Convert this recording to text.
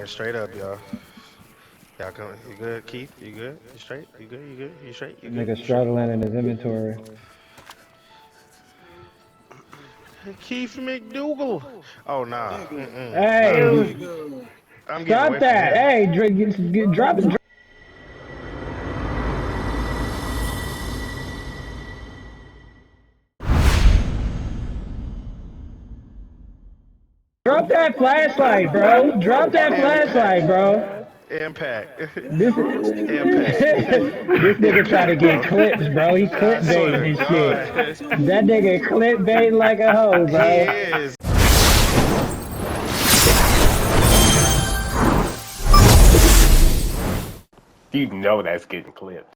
straight up, y'all. Y'all come. You good, Keith? You good? You straight? You good? You good? You straight? You good? Nigga You straight? struggling in his inventory. Keith McDougal. Oh nah. Mm-mm. Nah. Hey, I'm getting stop away from that. him. Hey, drop it. Drop that flashlight, bro. Drop that flashlight, Impact. bro. Impact. This Impact. this nigga try to Impact, get bro. clips, bro. He I clip swear baiting to his shit. God. That nigga clip baiting like a hoe, He bro. is. You know that's getting clipped.